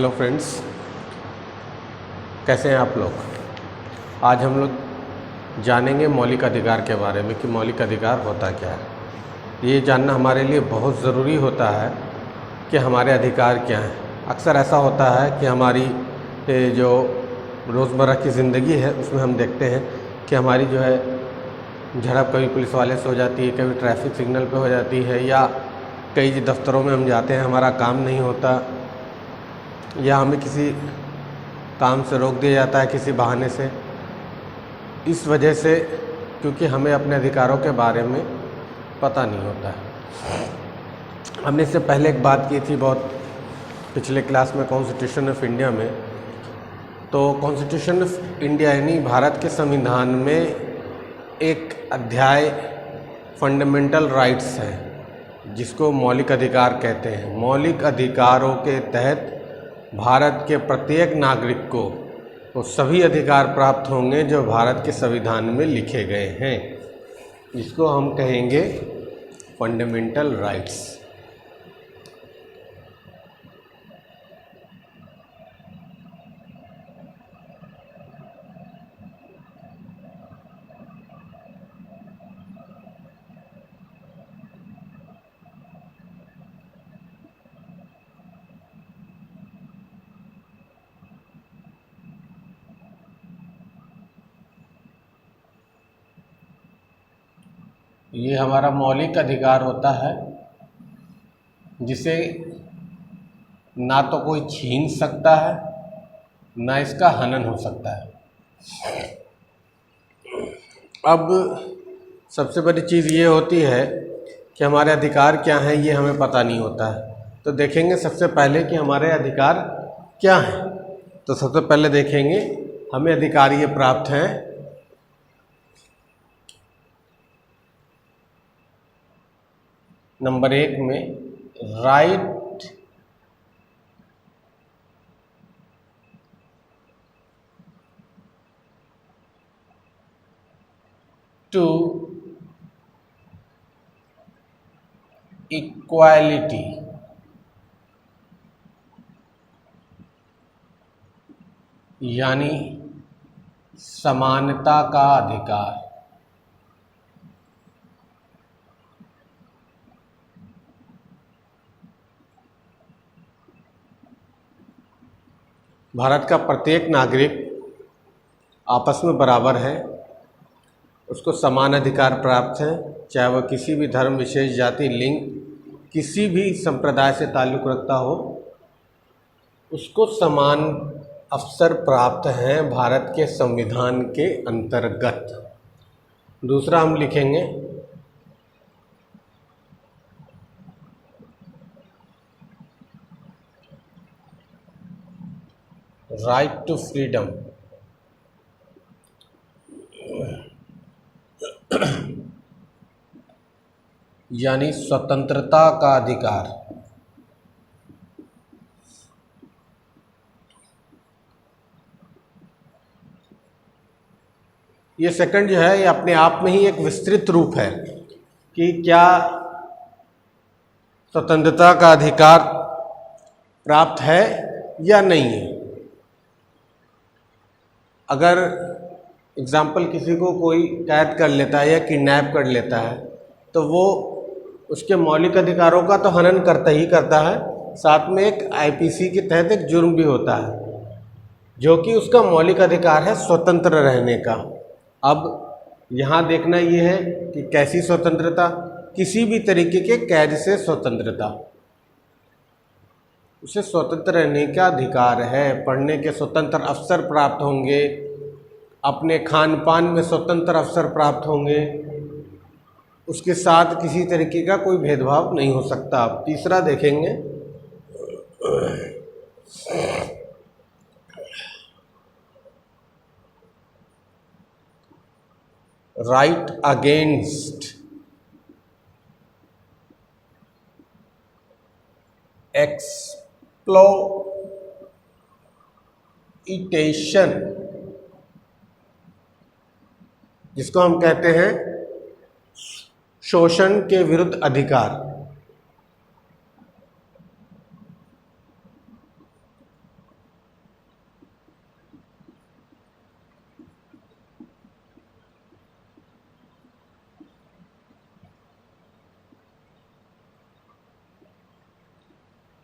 Hello friends, कैसे हैं आप लोग। आज हम लोग जानेंगे मौलिक अधिकार के बारे में कि मौलिक अधिकार होता क्या है। ये जानना हमारे लिए बहुत ज़रूरी होता है कि हमारे अधिकार क्या हैं। अक्सर ऐसा होता है कि हमारी जो रोज़मर्रा की ज़िंदगी है उसमें हम देखते हैं कि हमारी जो है झड़प कभी पुलिस वाले से हो जाती है, कभी ट्रैफिक सिग्नल पे हो जाती है, या कई दफ्तरों में हम जाते हैं, हमारा काम नहीं होता, या हमें किसी काम से रोक दिया जाता है किसी बहाने से। इस वजह से क्योंकि हमें अपने अधिकारों के बारे में पता नहीं होता है। हमने इससे पहले एक बात की थी बहुत पिछले क्लास में, कॉन्स्टिट्यूशन ऑफ इंडिया में। तो कॉन्स्टिट्यूशन ऑफ इंडिया यानी भारत के संविधान में एक अध्याय फंडामेंटल राइट्स है जिसको मौलिक अधिकार कहते हैं। मौलिक अधिकारों के तहत भारत के प्रत्येक नागरिक को वो सभी अधिकार प्राप्त होंगे जो भारत के संविधान में लिखे गए हैं, जिसको हम कहेंगे फंडामेंटल राइट्स। ये हमारा मौलिक अधिकार होता है जिसे ना तो कोई छीन सकता है ना इसका हनन हो सकता है। अब सबसे बड़ी चीज़ ये होती है कि हमारे अधिकार क्या हैं, ये हमें पता नहीं होता है। तो देखेंगे सबसे पहले कि हमारे अधिकार क्या हैं। तो सबसे पहले देखेंगे हमें अधिकार ये प्राप्त हैं नंबर 1 में राइट टू इक्वालिटी, यानी समानता का अधिकार। भारत का प्रत्येक नागरिक आपस में बराबर है, उसको समान अधिकार प्राप्त है, चाहे वह किसी भी धर्म, विशेष जाति, लिंग, किसी भी संप्रदाय से ताल्लुक़ रखता हो, उसको समान अवसर प्राप्त हैं भारत के संविधान के अंतर्गत। दूसरा हम लिखेंगे राइट टू फ्रीडम, यानी स्वतंत्रता का अधिकार। ये सेकंड जो है ये अपने आप में ही एक विस्तृत रूप है कि क्या स्वतंत्रता का अधिकार प्राप्त है या नहीं है। अगर एग्जाम्पल किसी को कोई कैद कर लेता है या किडनैप कर लेता है तो वो उसके मौलिक अधिकारों का तो हनन करता ही करता है, साथ में एक आईपीसी के तहत एक जुर्म भी होता है जो कि उसका मौलिक अधिकार है स्वतंत्र रहने का। अब यहाँ देखना ये है कि कैसी स्वतंत्रता, किसी भी तरीके के कैद से स्वतंत्रता, उसे स्वतंत्र रहने का अधिकार है, पढ़ने के स्वतंत्र अवसर प्राप्त होंगे, अपने खान पान में स्वतंत्र अवसर प्राप्त होंगे, उसके साथ किसी तरीके का कोई भेदभाव नहीं हो सकता। अब तीसरा देखेंगे राइट अगेंस्ट एक्सप्लॉइटेशन, जिसको हम कहते हैं शोषण के विरुद्ध अधिकार।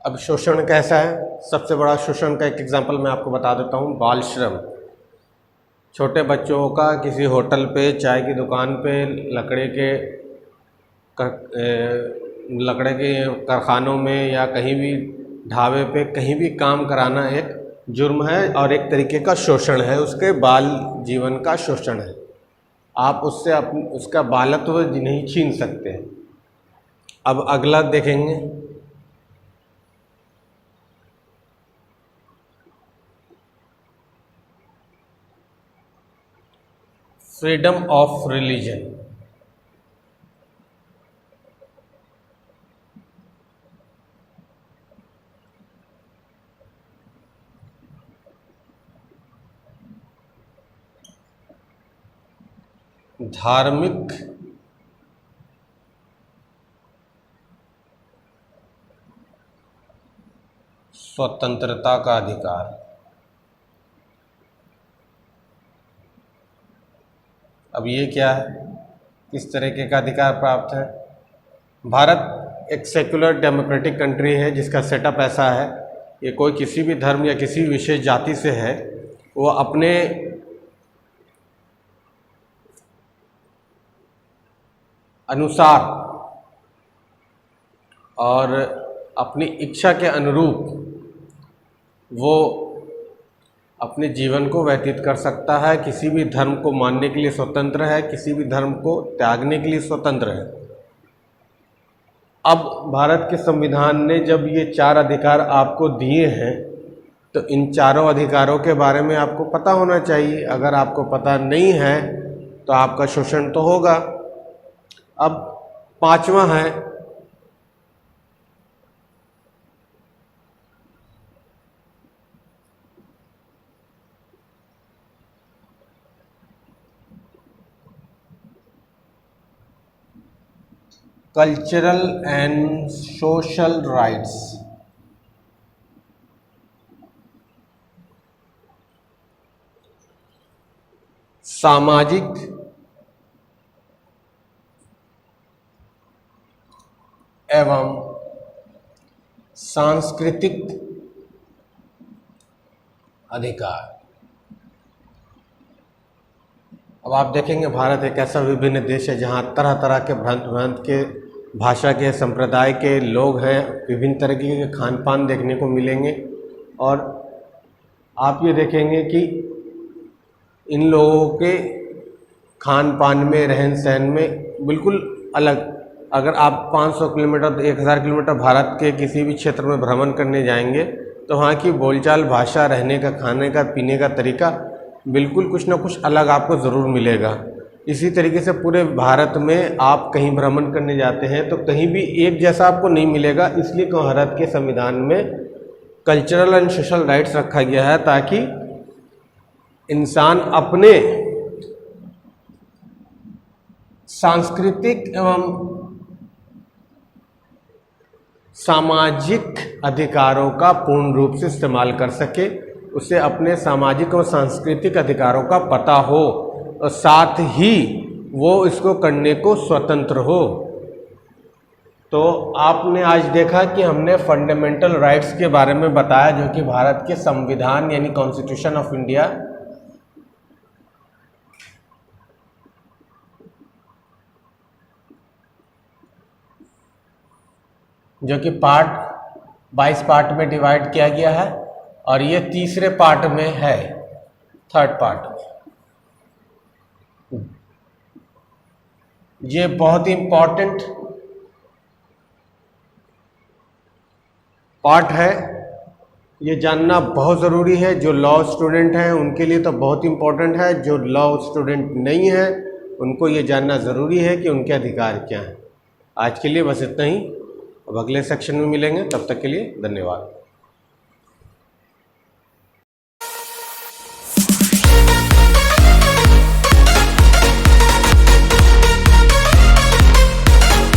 अब शोषण कैसा है? सबसे बड़ा शोषण का एक एग्जांपल मैं आपको बता देता हूँ, बाल श्रम। छोटे बच्चों का किसी होटल पे, चाय की दुकान पे, लकड़े के कारखानों में या कहीं भी ढाबे पे कहीं भी काम कराना एक जुर्म है और एक तरीके का शोषण है, उसके बाल जीवन का शोषण है। आप उससे उसका बालत्व नहीं छीन सकते। अब अगला देखेंगे, फ्रीडम ऑफ रिलीजन। धार्मिक स्वतंत्रता का अधिकार। अब ये क्या है, किस तरीके का अधिकार प्राप्त है? भारत एक सेक्युलर डेमोक्रेटिक कंट्री है जिसका सेटअप ऐसा है, ये कोई किसी भी धर्म या किसी विशेष जाति से है, वो अपने अनुसार और अपनी इच्छा के अनुरूप वो अपने जीवन को व्यतीत कर सकता है। किसी भी धर्म को मानने के लिए स्वतंत्र है, किसी भी धर्म को त्यागने के लिए स्वतंत्र है। अब भारत के संविधान ने जब ये 4 अधिकार आपको दिए हैं तो इन चारों अधिकारों के बारे में आपको पता होना चाहिए। अगर आपको पता नहीं है तो आपका शोषण तो होगा। अब 5वां है कल्चरल एंड सोशल राइट्स। सामाजिक एवं सांस्कृतिक अधिकार। अब आप देखेंगे भारत एक ऐसा विभिन्न देश है जहाँ तरह तरह के भांत के भाषा के, संप्रदाय के लोग हैं, विभिन्न तरीके के खान पान देखने को मिलेंगे। और आप ये देखेंगे कि इन लोगों के खान पान में, रहन सहन में बिल्कुल अलग। अगर आप 500 किलोमीटर, 1000 किलोमीटर भारत के किसी भी क्षेत्र में भ्रमण करने जाएंगे तो वहाँ की बोलचाल, भाषा, रहने का, खाने का, पीने का तरीका बिल्कुल कुछ ना कुछ अलग आपको ज़रूर मिलेगा। इसी तरीके से पूरे भारत में आप कहीं भ्रमण करने जाते हैं तो कहीं भी एक जैसा आपको नहीं मिलेगा। इसलिए भारत के संविधान में कल्चरल एंड सोशल राइट्स रखा गया है ताकि इंसान अपने सांस्कृतिक एवं सामाजिक अधिकारों का पूर्ण रूप से इस्तेमाल कर सके, उसे अपने सामाजिक और सांस्कृतिक अधिकारों का पता हो और साथ ही वो इसको करने को स्वतंत्र हो। तो आपने आज देखा कि हमने फंडामेंटल राइट्स के बारे में बताया, जो कि भारत के संविधान यानी कॉन्स्टिट्यूशन ऑफ इंडिया जो कि 22 पार्ट में डिवाइड किया गया है और ये तीसरे पार्ट में है, 3rd पार्ट। ये बहुत ही इम्पॉर्टेंट पार्ट है, ये जानना बहुत ज़रूरी है। जो लॉ स्टूडेंट हैं उनके लिए तो बहुत इम्पॉर्टेंट है, जो लॉ स्टूडेंट नहीं है उनको ये जानना ज़रूरी है कि उनके अधिकार क्या हैं। आज के लिए बस इतना ही, अब अगले सेक्शन में मिलेंगे, तब तक के लिए धन्यवाद।